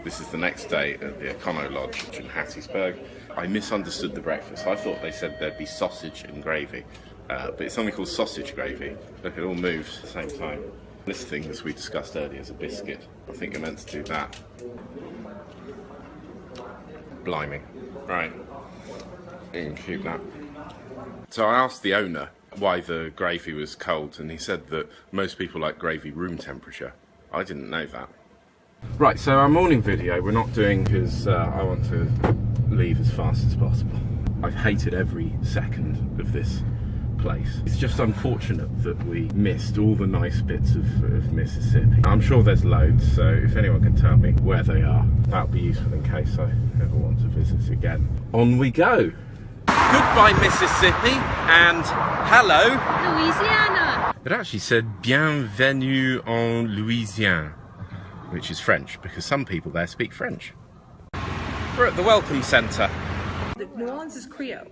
This is the next day at the Econo Lodge in Hattiesburg. I misunderstood the breakfast. I thought they said there'd be sausage and gravy, but it's something called sausage gravy. Look, it all moves at the same time. This thing, as we discussed earlier, is a biscuit. I think you're meant to do that. Blimey. Right. You can keep that. So I asked the owner why the gravy was cold, and he said that most people like gravy room temperature. I didn't know that. Right, so our morning video we're not doing because I want to leave as fast as possible. I've hated every second of this place. It's just unfortunate that we missed all the nice bits of Mississippi. I'm sure there's loads, so if anyone can tell me where they are, that would be useful in case I ever want to visit again. On we go! Goodbye Mississippi, and hello Louisiana! It actually said Bienvenue en Louisiane, which is French, because some people there speak French. We're at the Welcome Centre. New Orleans is Creole.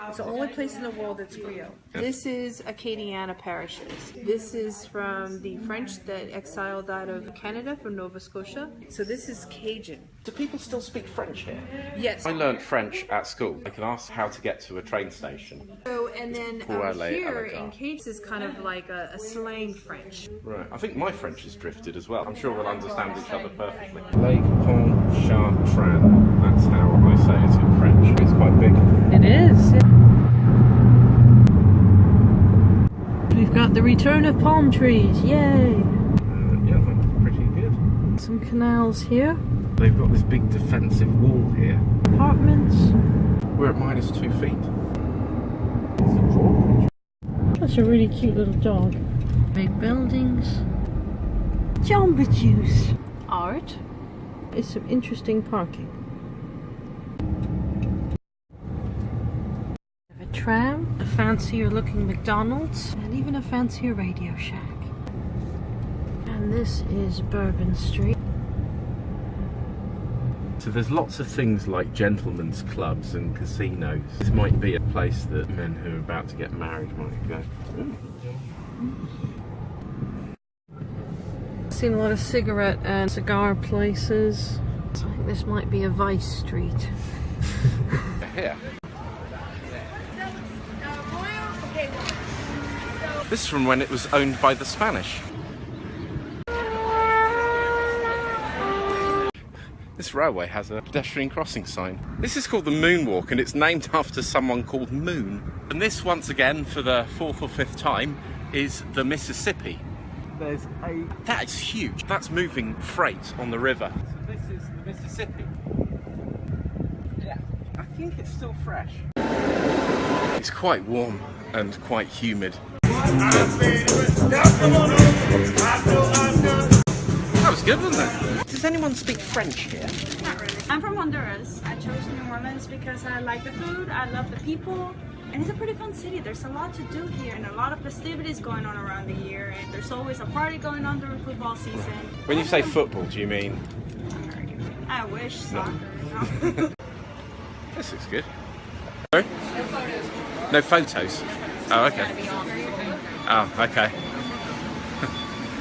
It's the only place in the world that's Creole. This is Acadiana parishes. This is from the French that exiled out of Canada, from Nova Scotia. So this is Cajun. Do people still speak French here? Yes. I learned French at school. I can ask how to get to a train station. So, and then here in Cajun is kind of like a slang French. Right. I think my French has drifted as well. I'm sure we'll understand each other perfectly. Lake Pontchartrain. That's how I say it in French. It's quite big. It is. We've got the return of palm trees. Yay! Yeah, that's pretty good. Some canals here. They've got this big defensive wall here. Apartments. We're at -2 feet. That's a really cute little dog. Big buildings. Jamba Juice. Art. It's some interesting parking. A tram, a fancier looking McDonald's, and even a fancier Radio Shack. And this is Bourbon Street. So there's lots of things like gentlemen's clubs and casinos. This might be a place that men who are about to get married might go. Seen a lot of cigarette and cigar places. So I think this might be a Vice Street. Here. This is from when it was owned by the Spanish. This railway has a pedestrian crossing sign. This is called the Moonwalk, and it's named after someone called Moon. And this, once again, for the 4th or 5th time, is the Mississippi. That is huge. That's moving freight on the river. So this is the Mississippi. Yeah, I think it's still fresh. It's quite warm and quite humid. That was good, wasn't it? Does anyone speak French here? Not really. I'm from Honduras. I chose New Orleans because I like the food, I love the people, and it's a pretty fun city. There's a lot to do here and a lot of festivities going on around the year, and there's always a party going on during football season. When you say football, do you mean? I wish soccer. No. This looks good. Sorry? No photos? Oh, okay. Oh, okay.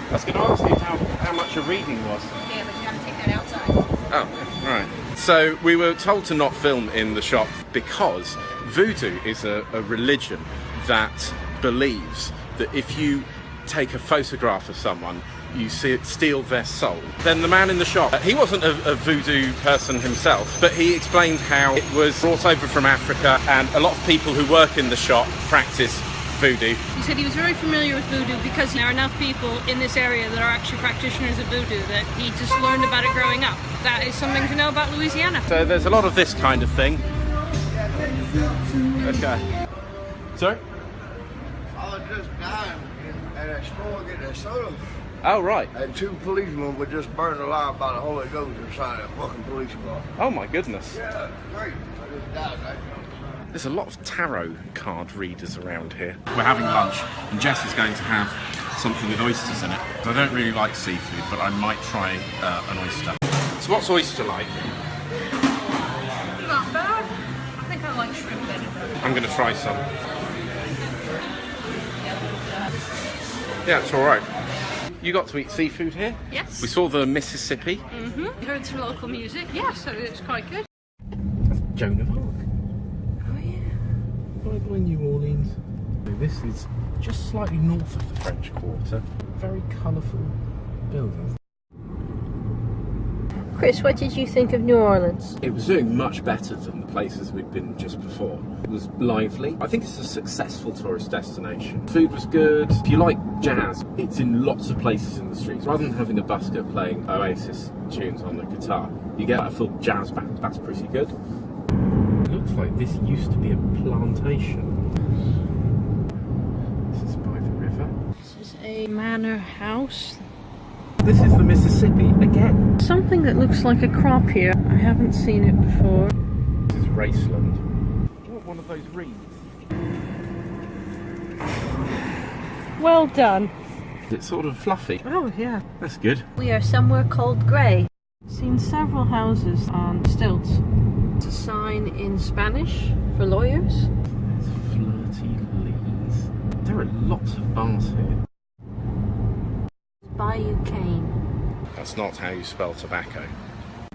I was going to ask you how much a reading was. Yeah, but you gotta take that outside. Oh, right. So we were told to not film in the shop because voodoo is a religion that believes that if you take a photograph of someone, you steal their soul. Then the man in the shop, he wasn't a voodoo person himself, but he explained how it was brought over from Africa, and a lot of people who work in the shop practice voodoo. He said he was very familiar with voodoo because there are enough people in this area that are actually practitioners of voodoo that he just learned about it growing up. That is something to know about Louisiana. So there's a lot of this kind of thing. Okay. Sorry? I just died at a store getting a soda. Oh, right. And 2 policemen were just burned alive by the Holy Ghost inside a fucking police car. Oh my goodness. Yeah, great. I just died right now. There's a lot of tarot card readers around here. We're having lunch, and Jess is going to have something with oysters in it. I don't really like seafood, but I might try an oyster. So what's oyster like? Not bad. I think I like shrimp better. I'm going to try some. Yeah, it's all right. you got to eat seafood here? Yes. We saw the Mississippi. Heard some local music. Yes, so it's quite good. That's Joan of Arc. Oh yeah. Right by New Orleans. This is just slightly north of the French Quarter. Very colourful buildings. Chris, what did you think of New Orleans? It was doing much better than the places we'd been just before. It was lively. I think it's a successful tourist destination. Food was good. If you like jazz, it's in lots of places in the streets. Rather than having a busker playing Oasis tunes on the guitar, you get a full jazz band. That's pretty good. It looks like this used to be a plantation. This is by the river. This is a manor house. This is the Mississippi again. Something that looks like a crop here. I haven't seen it before. This is Raceland. Oh, one of those reeds. Well done. It's sort of fluffy. Oh yeah. That's good. We are somewhere called Grey. Seen several houses on stilts. It's a sign in Spanish for lawyers. There's flirty leaves. There are lots of bars here. Bayou Cane. That's not how you spell tobacco.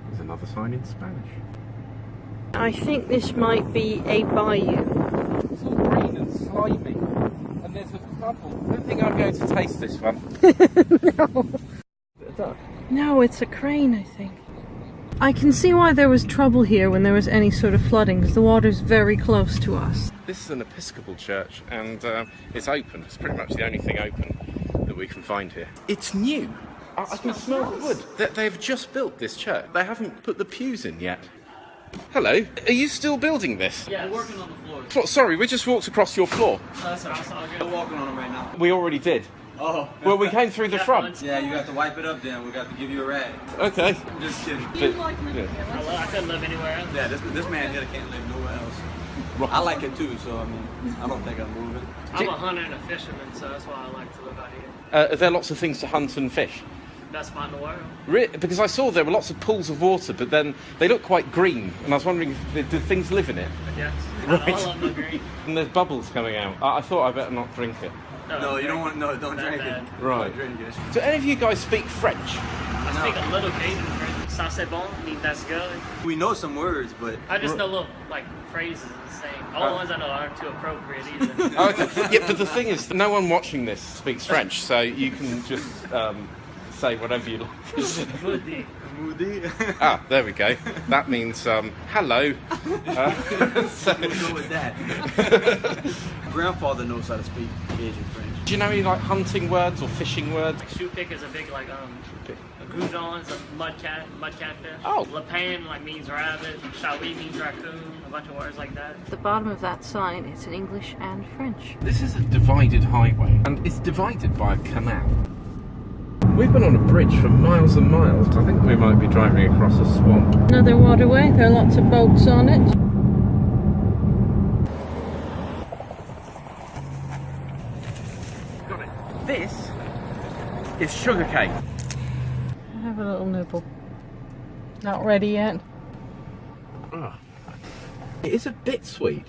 There's another sign in Spanish. I think this might be a bayou. It's all green and slimy. And there's a bubble. I don't think I'm going to taste this one. No, it's a crane, I think. I can see why there was trouble here when there was any sort of flooding, because the water's very close to us. This is an Episcopal church, and it's open. It's pretty much the only thing open that we can find here. It's new. I can smell the wood. They've just built this church. They haven't put the pews in yet. Hello. Are you still building this? Yeah, we're working on the floor. Sorry, we just walked across your floor. That's all good. We're walking on them right now. We already did. Oh. Well, we came through the front. Yeah, you got to wipe it up then. We got to give you a rag. Okay. I'm just kidding. I couldn't live anywhere else. Yeah, this man here can't live nowhere else. I like it too, so I mean, I don't think I'm moving. I'm a hunter and a fisherman, so that's why I like to live out here. Are there lots of things to hunt and fish? Best spot in the world. Because I saw there were lots of pools of water, but then they look quite green, and I was wondering, did things live in it? Yes. Right. All of them are green. And there's bubbles coming out. I thought I better not drink it. No, you don't want. No, don't That drink bad. it. Right. Don't drink it. Do any of you guys speak French? I speak a little Cajun French. Ça c'est bon, mean that's good. We know some words, but I just know little like phrases and saying. All the ones I know aren't too appropriate either. Oh, okay. Yeah, but the thing is, no one watching this speaks French, so you can just say whatever you like. Moody. moody. Ah, there we go. That means hello. So, We'll go with that. Grandfather knows how to speak Cajun French. do you know any like hunting words or fishing words? Like shoe pick is a big like a goudon is a mud catfish. Oh. Lapin like means rabbit. Shawi means raccoon. A bunch of words like that. At the bottom of that sign, it's in English and French. This is a divided highway, and it's divided by a canal. We've been on a bridge for miles and miles. I think we might be driving across a swamp. Another waterway, there are lots of boats on it. Got it. This is sugarcane. Have a little nibble. Not ready yet. It is a bit sweet.